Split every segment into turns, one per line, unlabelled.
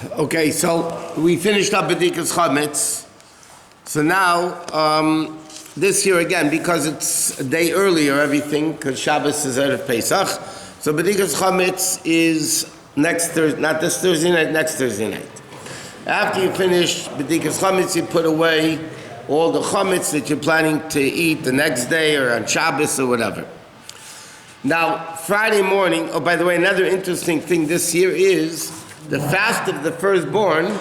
Okay, so we finished up B'dikas Chametz. So now, this year again, because it's a day earlier, everything, because Shabbos is Erev Pesach, so B'dikas Chametz is next Thursday, not this Thursday night, next Thursday night. After you finish B'dikas Chametz, you put away all the Chametz that you're planning to eat the next day or on Shabbos or whatever. Now, Friday morning, oh, by the way, another interesting thing this year is the fast of the firstborn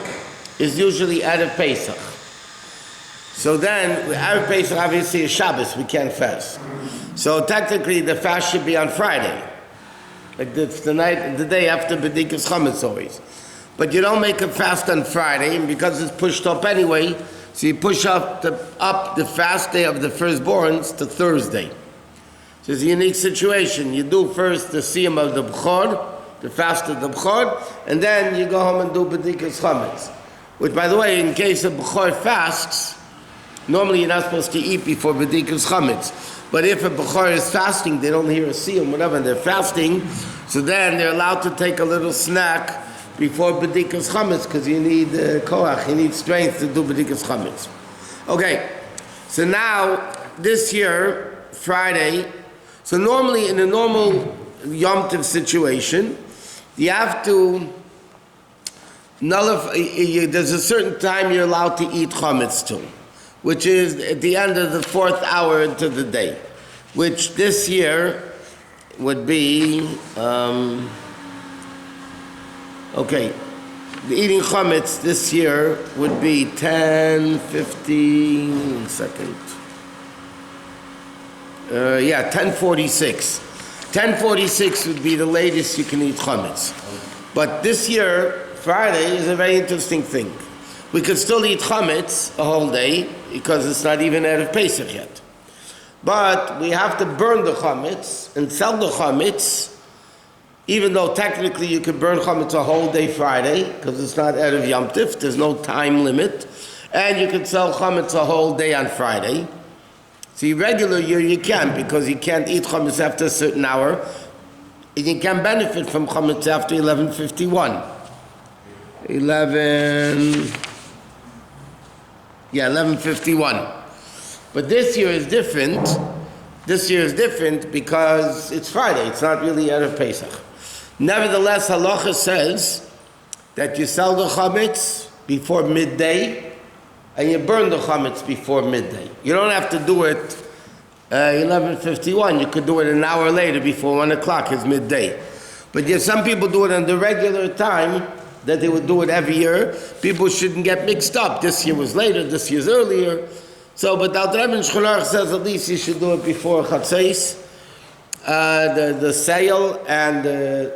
is usually Erev Pesach. So then, Erev Pesach obviously is Shabbos, we can't fast. So technically the fast should be on Friday. Like it's the day after B'dikas Chametz always. But you don't make a fast on Friday, and because it's pushed up anyway, so you push up the fast day of the firstborns to Thursday. So it's a unique situation. You do first the siyum of the B'chor, the fast of the B'chor, and then you go home and do B'dikas Chametz. Which, by the way, in case of B'chor fasts, normally you're not supposed to eat before B'dikas Chametz. But if a B'chor is fasting, they don't hear a siyum, whatever, and they're fasting, so then they're allowed to take a little snack before B'dikas Chametz, because you need koach, you need strength to do B'dikas Chametz. Okay, so now, this year, Friday, so normally in a normal Yom Tov situation, you have to nullify, there's a certain time you're allowed to eat chametz to, which is at the end of the 4th hour into the day, which this year would be, the eating chametz this year would be 10:46. 10:46 would be the latest you can eat chametz. But this year, Friday, is a very interesting thing. We could still eat chametz a whole day because it's not even Erev Pesach yet. But we have to burn the chametz and sell the chametz, even though technically you could burn chametz a whole day Friday because it's not Erev Yom Tov, there's no time limit, and you could sell chametz a whole day on Friday. See, regular year you can't, because you can't eat chametz after a certain hour, and you can't benefit from chametz after 11:51. 11:51. But this year is different. This year is different because it's Friday. It's not really Erev Pesach. Nevertheless, halacha says that you sell the chametz before midday, and you burn the chametz before midday. You don't have to do it 11:51. You could do it an hour later before 1 o'clock. It's midday. But yes, some people do it on the regular time that they would do it every year. People shouldn't get mixed up. This year was later, this year's earlier. So, but the Alter Rebbe in Shulchan Aruch says at least you should do it before Chatzos, the sale and the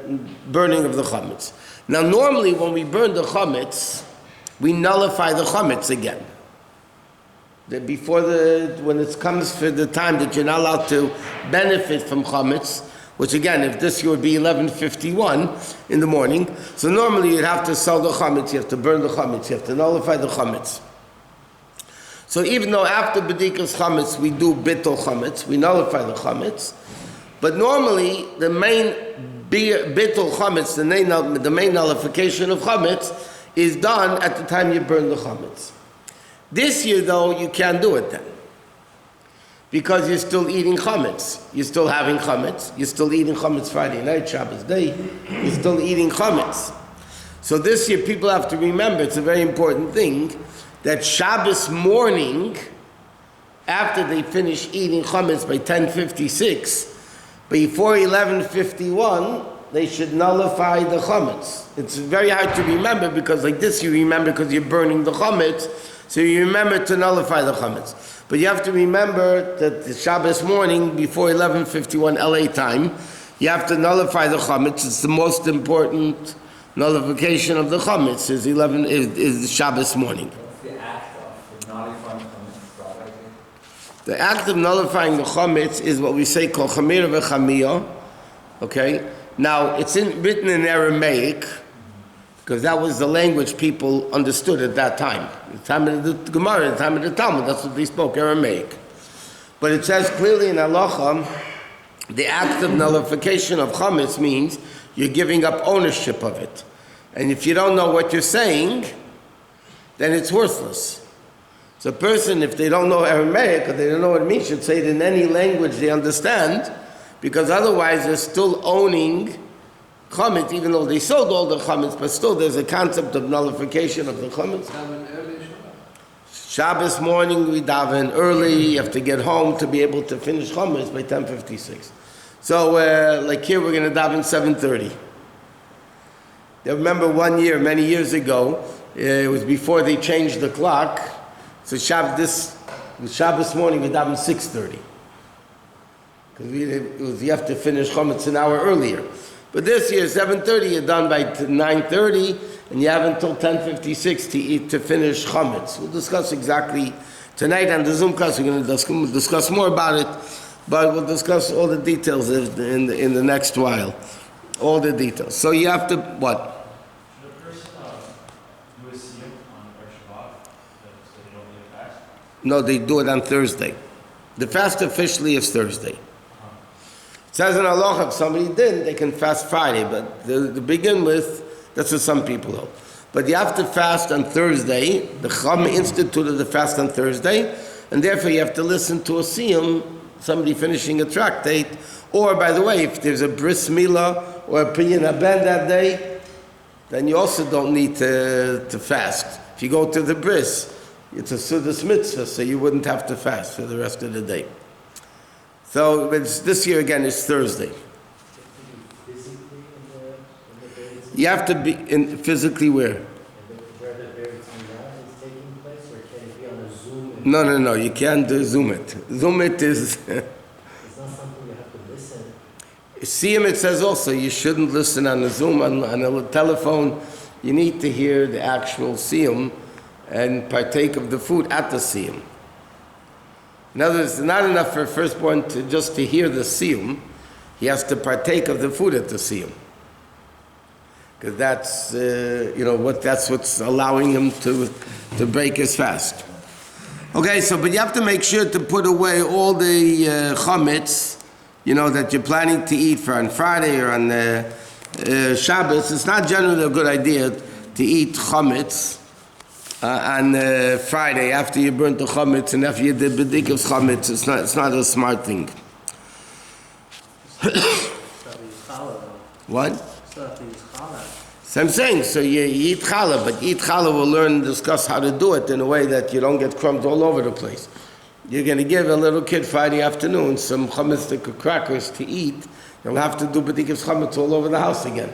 burning of the chametz. Now, normally when we burn the chametz, we nullify the chametz again. When it comes for the time that you're not allowed to benefit from chametz, which again, if this year would be 11:51 in the morning, so normally you'd have to sell the chametz, you have to burn the chametz, you have to nullify the chametz. So even though after B'dikas Chametz we do bittul chametz, we nullify the chametz, but normally the main bittul chametz, the main nullification of chametz, is done at the time you burn the chametz. This year, though, you can't do it then, because you're still eating chametz. You're still having chametz. You're still eating chametz Friday night, Shabbos day. You're still eating chametz. So this year, people have to remember, it's a very important thing, that Shabbos morning, after they finish eating chametz by 10:56, before 11:51, they should nullify the chametz. It's very hard to remember because like this you remember because you're burning the chametz, so you remember to nullify the chametz. But you have to remember that the Shabbos morning before 11:51 LA time, you have to nullify the chametz. It's the most important nullification of the chametz is the Shabbos morning.
What's the act of nullifying chametz?
The act of nullifying the chametz is what we say called chamir v'chamiyah. Okay. Now, it's written in Aramaic, because that was the language people understood at that time. The time of the Gemara, the time of the Talmud, that's what they spoke, Aramaic. But it says clearly in halacha, the act of nullification of chametz means you're giving up ownership of it. And if you don't know what you're saying, then it's worthless. So a person, if they don't know Aramaic or they don't know what it means, should say it in any language they understand, because otherwise they're still owning chametz, even though they sold all the chametz, but still there's a concept of nullification of the chametz. Shabbos morning we daven early, you have to get home to be able to finish chametz by 10:56. So like here we're going to daven 7:30. I remember one year, many years ago, it was before they changed the clock, so Shabbos morning we daven 6:30. Because you have to finish chametz an hour earlier. But this year, 7:30, you're done by 9:30, and you have until 10:56 to eat to finish chametz. We'll discuss exactly tonight on the Zoom class. We're going to discuss more about it, but we'll discuss all the details in the next while. All the details. So you have to what?
Should a person do a siyum on their Shabbat so they don't need a fast?
No, they do it on Thursday. The fast officially is Thursday. It says in halacha, if somebody didn't, they can fast Friday, but to begin with, that's what some people hold. But you have to fast on Thursday. The Chacham instituted the fast on Thursday, and therefore you have to listen to a siyum, somebody finishing a tractate, or by the way, if there's a bris milah or a pinyan haben that day, then you also don't need to fast. If you go to the bris, it's a sudas mitzvah, so you wouldn't have to fast for the rest of the day. So this year again is Thursday. You have to be physically where?
Where the buried is taking place, or can it be on a Zoom?
No, you can't Zoom it. Zoom it is...
It's not something you have to listen.
Siyum, it says also, you shouldn't listen on a Zoom, on a telephone. You need to hear the actual siyum and partake of the food at the siyum. In other words, it's not enough for a firstborn just to hear the siyum. He has to partake of the food at the siyum. Because that's, that's what's allowing him to break his fast. Okay, but you have to make sure to put away all the chametz, that you're planning to eat for on Friday or on Shabbos. It's not generally a good idea to eat chametz on Friday after you burnt the chametz and after you did bedikas chametz. It's not a smart thing. What? So I'm saying, so you eat challah, but eat challah will learn and discuss how to do it in a way that you don't get crumbs all over the place. You're going to give a little kid Friday afternoon some chametz crackers to eat. You'll have to do bedikas chametz all over the house again.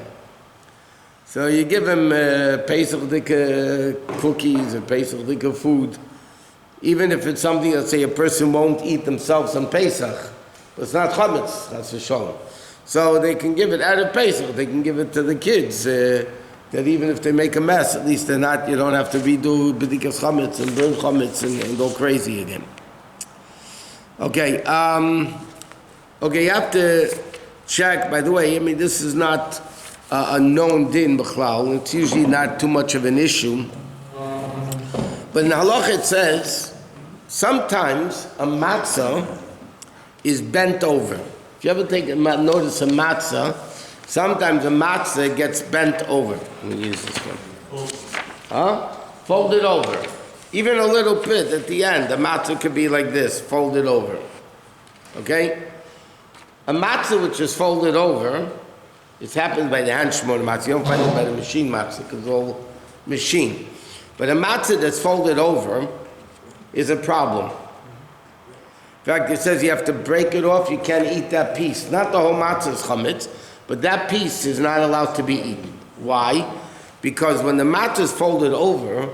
So you give him Pesach cookies or Pesach food, even if it's something that say a person won't eat themselves on Pesach, but it's not chametz, that's for sure. So they can give it out of Pesach. They can give it to the kids. That even if they make a mess, at least they're not. You don't have to redo bedikas chametz and burn chametz and go crazy again. Okay. You have to check. By the way, this is not a known din b'chlal. It's usually not too much of an issue. But in halacha it says sometimes a matzah is bent over. If you ever notice a matzah, sometimes a matzah gets bent over. Let me use this one. Folded over. Even a little bit at the end, the matzah could be like this, folded over. Okay? A matzah which is folded over, it happens by the hand shmor matzah. You don't find it by the machine matzah because it's all machine. But a matzah that's folded over is a problem. In fact, it says you have to break it off. You can't eat that piece. Not the whole matzah is chametz, but that piece is not allowed to be eaten. Why? Because when the matzah is folded over,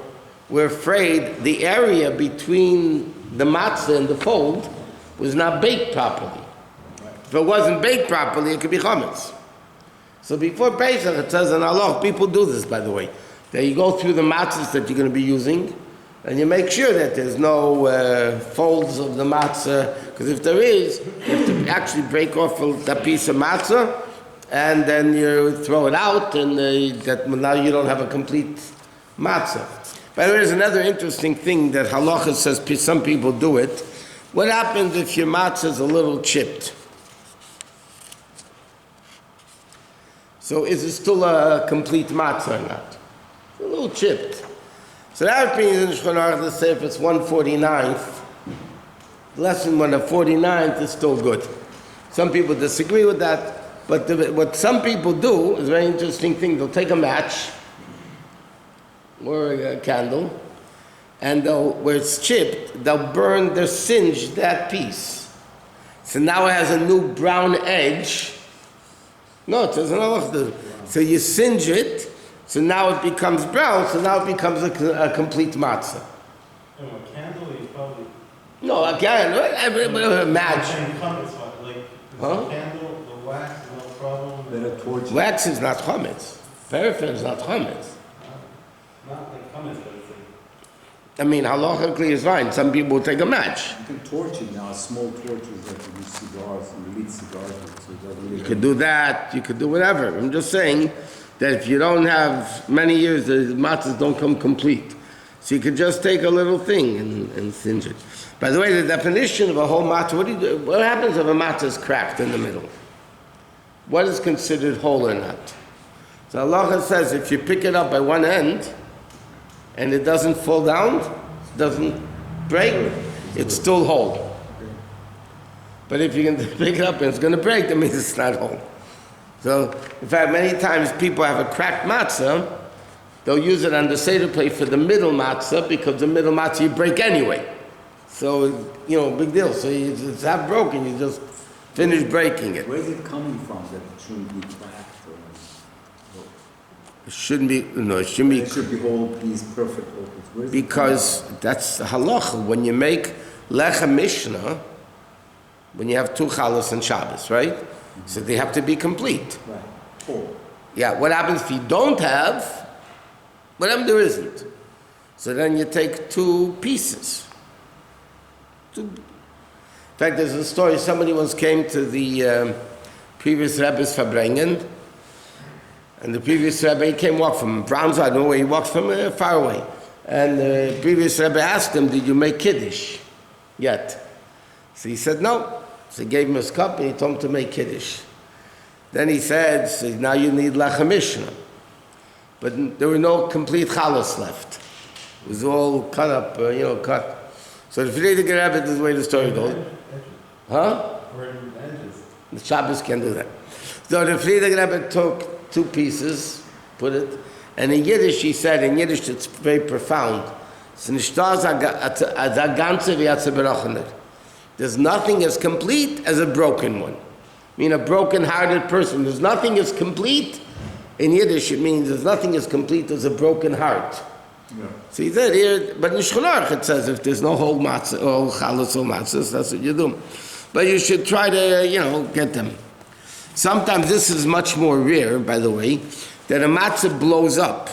we're afraid the area between the matzah and the fold was not baked properly. If it wasn't baked properly, it could be chametz. So before Pesach, it says in halacha, people do this, by the way, that you go through the matzahs that you're going to be using, and you make sure that there's no folds of the matzah, because if there is, you have to actually break off that piece of matzah, and then you throw it out, and now you don't have a complete matzah. By the way, there's another interesting thing that halacha says some people do it. What happens if your matzah is a little chipped? So is it still a complete matzah or not? It's a little chipped. So that opinion in Shulchan Aruch, let's say if it's 149th, less than 149th is still good. Some people disagree with that, but what some people do is a very interesting thing. They'll take a match or a candle, and where it's chipped, they'll singe that piece. So now it has a new brown edge. No, it doesn't halachah. So you singe it, so now it becomes brown, so now it becomes a complete matzah.
And a candle, you probably...
No, again, a match.
The candle, the wax is no problem.
Wax is not chametz. Paraffin is not chametz.
Not like Chametz, but it's like...
I mean, halachically is fine. Some people will take a match.
You can torch it now, small torches that you use cigars, and you lit cigars with, so it doesn't really
You could do that, you could do whatever. I'm just saying that if you don't have many years, the matzahs don't come complete. So you could just take a little thing and singe it. By the way, the definition of a whole matzah, what happens if a matzah is cracked in the middle? What is considered whole or not? So halacha says if you pick it up by one end and it doesn't fall down, doesn't break, it's still whole. But if you can pick it up and it's going to break, that means it's not whole. So, in fact, many times people have a cracked matzah, they'll use it on the Seder plate for the middle matzah, because the middle matzah you break anyway. So, big deal. So it's half broken, you just finish breaking it.
Where is it coming from that it shouldn't be cracked?
It shouldn't be,
It should be whole piece, perfect whole piece. Where is it
because that's the halacha. When you make lechem mishnah, when you have two chalas and Shabbos, right? Mm-hmm. So they have to be complete.
Right. Whole.
Yeah, what happens if you don't have, whatever there isn't? So then you take two pieces. In fact, there's a story, somebody once came to the previous Rebbe's Fabrengen, and the previous Rebbe, he came walk from Brownsville, I don't know where he walked from, far away. And the previous Rebbe asked him, did you make Kiddush yet? So he said, no. So he gave him his cup and he told him to make Kiddush. Then he said, so now you need lechem mishnah. But there were no complete chalas left. It was all cut up, cut. So the Frierdiker Rebbe, this is the way the story goes. Huh? The Shabbos can do that. So the Frierdiker Rebbe took two pieces, put it, and in Yiddish he said, in Yiddish it's very profound. There's nothing as complete as a broken one. I mean, a broken-hearted person. There's nothing as complete. In Yiddish, it means there's nothing as complete as a broken heart.
Yeah.
So he said here, but in Shulchan Aruch it says if there's no whole matzah, or chalas or matzahs, that's what you do. But you should try to, get them. Sometimes this is much more rare, by the way, that a matzah blows up.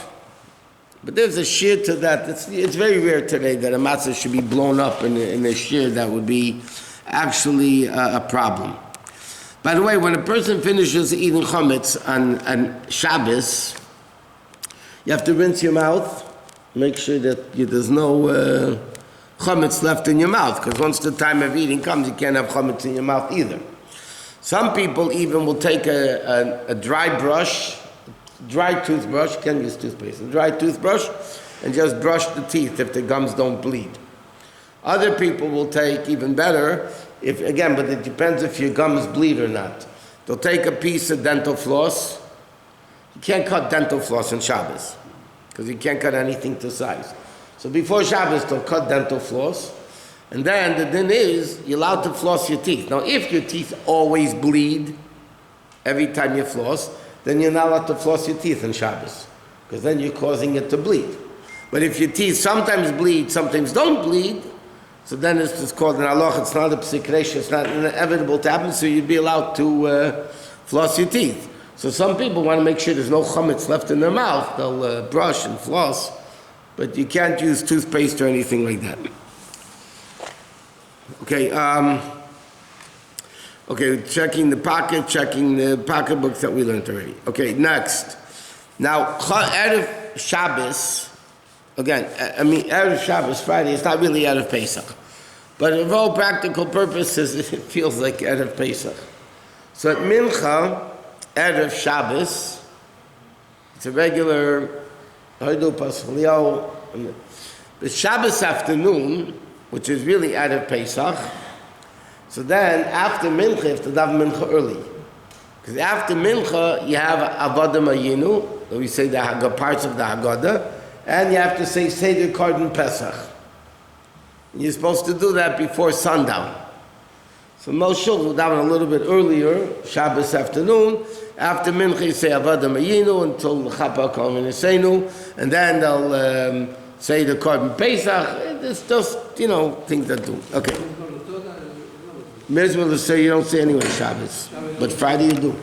But there's a shear to that. It's very rare today that a matzah should be blown up in a shear. That would be actually a problem. By the way, when a person finishes eating chametz on Shabbos, you have to rinse your mouth. Make sure that there's no chametz left in your mouth, because once the time of eating comes, you can't have chametz in your mouth either. Some people even will take a dry toothbrush, you can't use toothpaste, a dry toothbrush, and just brush the teeth if the gums don't bleed. Other people will take, even better, but it depends if your gums bleed or not. They'll take a piece of dental floss. You can't cut dental floss on Shabbos, because you can't cut anything to size. So before Shabbos, they'll cut dental floss, and then the din is, you're allowed to floss your teeth. Now, if your teeth always bleed every time you floss, then you're not allowed to floss your teeth on Shabbos, because then you're causing it to bleed. But if your teeth sometimes bleed, sometimes don't bleed, so then it's just called an halacha. It's not a psikration, it's not inevitable to happen, so you'd be allowed to floss your teeth. So some people want to make sure there's no chametz left in their mouth. They'll brush and floss, but you can't use toothpaste or anything like that. Okay, checking the pocketbooks that we learned already. Okay, next. Now, Erev Shabbos, Erev Shabbos, Friday, it's not really Erev Pesach. But for all practical purposes, it feels like Erev Pesach. So at Mincha, Erev Shabbos, It's a regular Hoidu Paschalio. The Shabbos afternoon, which is really Erev Pesach, so then after Mincha, you have to daven Mincha early. Because after Mincha, you have Avodah Mayinu, we say the parts of the Haggadah, and you have to say Seder Korban Pesach. You're supposed to do that before sundown. So most shul will daven a little bit earlier, Shabbos afternoon. After Mincha, you say Avodah Mayinu until Chapa Kol Minisenu, and then they'll say the Korban Pesach. It's just, things that do. Okay. Mitzvah to say you don't say anyway Shabbos, but Friday you do.